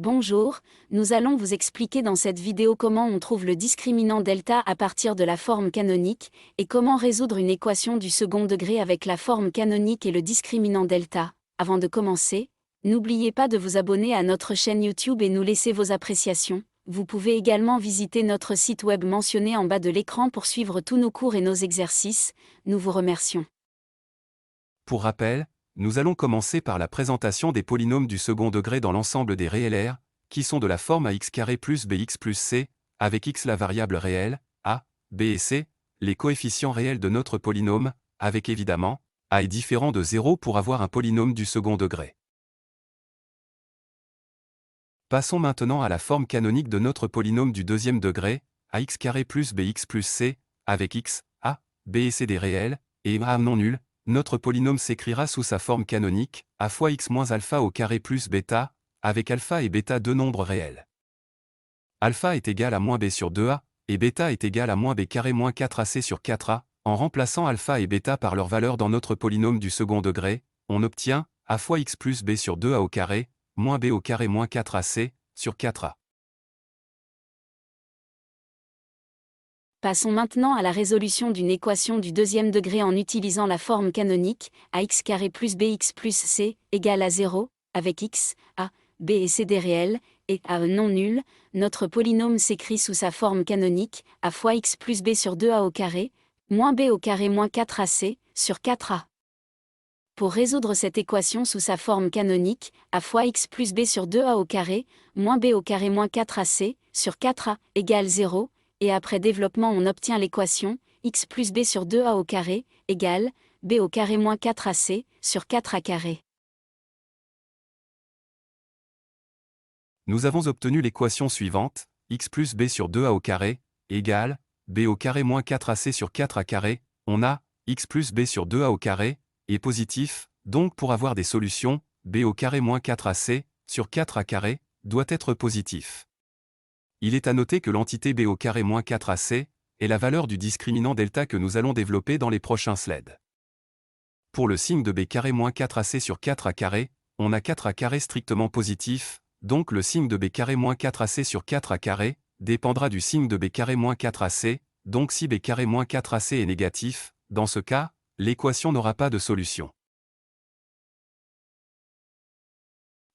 Bonjour, nous allons vous expliquer dans cette vidéo comment on trouve le discriminant delta à partir de la forme canonique, et comment résoudre une équation du second degré avec la forme canonique et le discriminant delta. Avant de commencer, n'oubliez pas de vous abonner à notre chaîne YouTube et nous laisser vos appréciations. Vous pouvez également visiter notre site web mentionné en bas de l'écran pour suivre tous nos cours et nos exercices. Nous vous remercions. Pour rappel, nous allons commencer par la présentation des polynômes du second degré dans l'ensemble des réels R, qui sont de la forme ax carré plus bx plus c, avec x la variable réelle, a, b et c, les coefficients réels de notre polynôme, avec évidemment, a est différent de 0 pour avoir un polynôme du second degré. Passons maintenant à la forme canonique de notre polynôme du deuxième degré, ax carré plus bx plus c, avec x, a, b et c des réels, et a non nul. Notre polynôme s'écrira sous sa forme canonique, a fois x moins alpha au carré plus bêta, avec alpha et bêta deux nombres réels. Alpha est égal à moins b sur 2a, et bêta est égal à moins b carré moins 4ac sur 4a, en remplaçant alpha et bêta par leur valeur dans notre polynôme du second degré, on obtient a fois x plus b sur 2a au carré, moins b au carré moins 4ac, sur 4a. Passons maintenant à la résolution d'une équation du deuxième degré en utilisant la forme canonique, ax carré plus bx plus c, égale à 0, avec x, a, b et c des réels, et a non nul. Notre polynôme s'écrit sous sa forme canonique, a fois x plus b sur 2a au carré, moins b au carré moins 4ac, sur 4a. Pour résoudre cette équation sous sa forme canonique, a fois x plus b sur 2a au carré, moins b au carré moins 4ac, sur 4a, égale 0, et après développement on obtient l'équation x plus b sur 2a au carré, égale b au carré moins 4ac, sur 4a carré. Nous avons obtenu l'équation suivante, x plus b sur 2a au carré, égale b au carré moins 4ac sur 4a carré. On a x plus b sur 2a au carré, est positif, donc pour avoir des solutions, b au carré moins 4ac, sur 4a carré, doit être positif. Il est à noter que l'entité b au carré moins 4ac est la valeur du discriminant delta que nous allons développer dans les prochains slides. Pour le signe de b carré moins 4ac sur 4a carré, on a 4a carré strictement positif, donc le signe de b carré moins 4ac sur 4a carré dépendra du signe de b carré moins 4ac, donc si b carré moins 4ac est négatif, dans ce cas, l'équation n'aura pas de solution.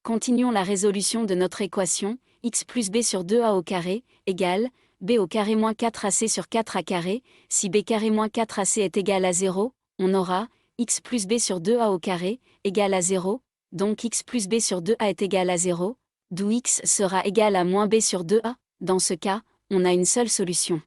Continuons la résolution de notre équation, x plus b sur 2a au carré, égale b au carré moins 4ac sur 4a carré. Si b carré moins 4ac est égal à 0, on aura x plus b sur 2a au carré, égal à 0, donc x plus b sur 2a est égal à 0, d'où x sera égal à moins b sur 2a. Dans ce cas, on a une seule solution.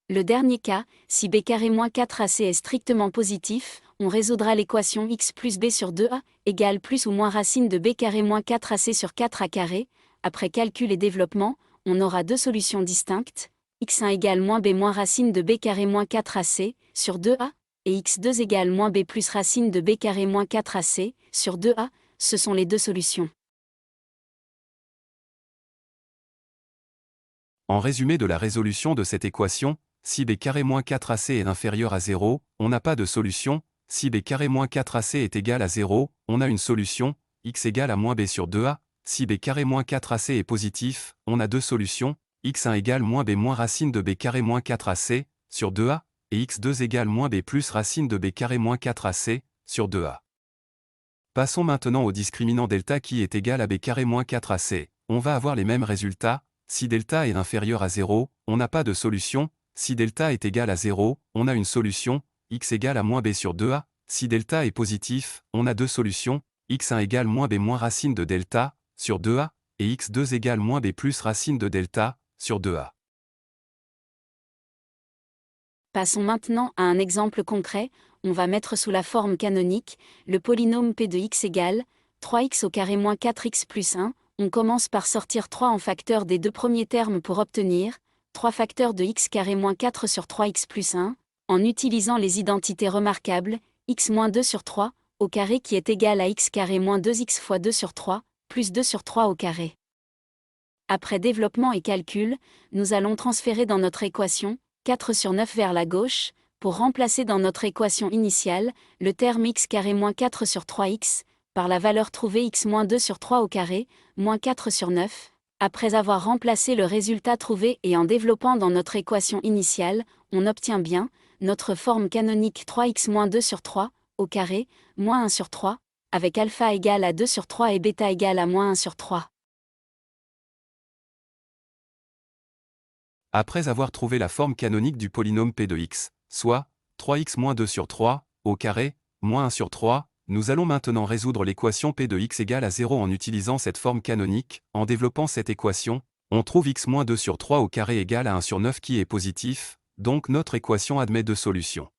Le dernier cas, si b carré moins 4ac est strictement positif, on résoudra l'équation x plus b sur 2a, égale plus ou moins racine de b carré moins 4ac sur 4a carré. Après calcul et développement, on aura deux solutions distinctes, x1 égale moins b moins racine de b carré moins 4ac, sur 2a, et x2 égale moins b plus racine de b carré moins 4ac, sur 2a, ce sont les deux solutions. En résumé de la résolution de cette équation, si b carré moins 4ac est inférieur à 0, on n'a pas de solution. Si b carré moins 4ac est égal à 0, on a une solution, x égale à moins b sur 2a. Si b carré moins 4ac est positif, on a deux solutions, x1 égale moins b moins racine de b carré moins 4ac, sur 2a, et x2 égale moins b plus racine de b carré moins 4ac, sur 2a. Passons maintenant au discriminant delta qui est égal à b carré moins 4ac. On va avoir les mêmes résultats. Si delta est inférieur à 0, on n'a pas de solution. Si delta est égal à 0, on a une solution, x égale à moins b sur 2a. Si delta est positif, on a deux solutions, x1 égale moins b moins racine de delta, sur 2a, et x2 égale moins b plus racine de delta, sur 2a. Passons maintenant à un exemple concret. On va mettre sous la forme canonique le polynôme p de x égale 3x au carré moins 4x plus 1. On commence par sortir 3 en facteur des deux premiers termes pour obtenir 3 facteurs de x carré moins 4 sur 3x plus 1, en utilisant les identités remarquables, x moins 2 sur 3, au carré qui est égal à x carré moins 2x fois 2 sur 3, plus 2 sur 3 au carré. Après développement et calcul, nous allons transférer dans notre équation 4 sur 9 vers la gauche, pour remplacer dans notre équation initiale le terme x carré moins 4 sur 3x, par la valeur trouvée x-2 sur 3 au carré, moins 4 sur 9. Après avoir remplacé le résultat trouvé et en développant dans notre équation initiale, on obtient bien notre forme canonique 3x-2 sur 3, au carré, moins 1 sur 3, avec alpha égale à 2 sur 3 et bêta égale à moins 1 sur 3. Après avoir trouvé la forme canonique du polynôme p de x, soit 3x-2 sur 3, au carré, moins 1 sur 3, nous allons maintenant résoudre l'équation p de x égale à 0 en utilisant cette forme canonique. En développant cette équation, on trouve x-2 sur 3 au carré égale à 1 sur 9 qui est positif, donc notre équation admet deux solutions.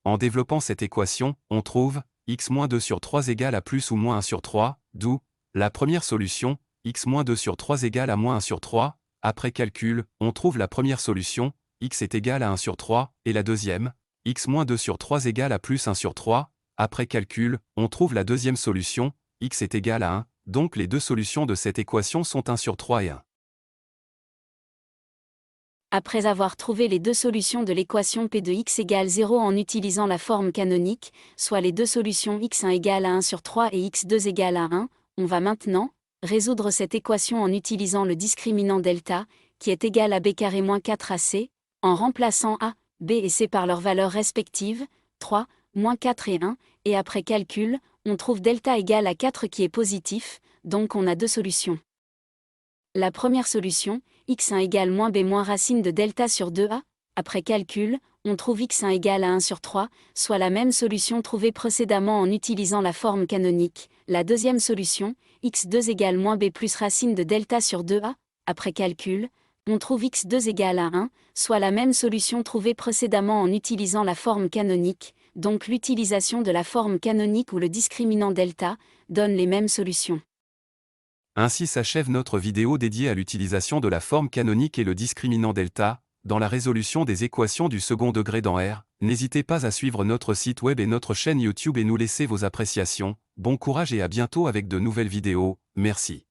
En développant cette équation, on trouve x-2 sur 3 égale à plus ou moins 1 sur 3, d'où la première solution, x-2 sur 3 égale à moins 1 sur 3. Après calcul, on trouve la première solution, x est égal à 1 sur 3, et la deuxième, x-2 sur 3 égale à plus 1 sur 3. Après calcul, on trouve la deuxième solution, x est égal à 1, donc les deux solutions de cette équation sont 1 sur 3 et 1. Après avoir trouvé les deux solutions de l'équation p de x égale 0 en utilisant la forme canonique, soit les deux solutions x1 égale à 1 sur 3 et x2 égale à 1, on va maintenant résoudre cette équation en utilisant le discriminant delta, qui est égal à b carré moins 4ac, en remplaçant a, b et c par leurs valeurs respectives, 3, moins 4 et 1, et après calcul, on trouve delta égale à 4 qui est positif, donc on a deux solutions. La première solution, x1 égale moins b moins racine de delta sur 2a, après calcul, on trouve x1 égale à 1 sur 3, soit la même solution trouvée précédemment en utilisant la forme canonique. La deuxième solution, x2 égale moins b plus racine de delta sur 2a, après calcul, on trouve x2 égale à 1, soit la même solution trouvée précédemment en utilisant la forme canonique, donc l'utilisation de la forme canonique ou le discriminant delta donne les mêmes solutions. Ainsi s'achève notre vidéo dédiée à l'utilisation de la forme canonique et le discriminant delta, dans la résolution des équations du second degré dans R. N'hésitez pas à suivre notre site web et notre chaîne YouTube et nous laisser vos appréciations. Bon courage et à bientôt avec de nouvelles vidéos, merci.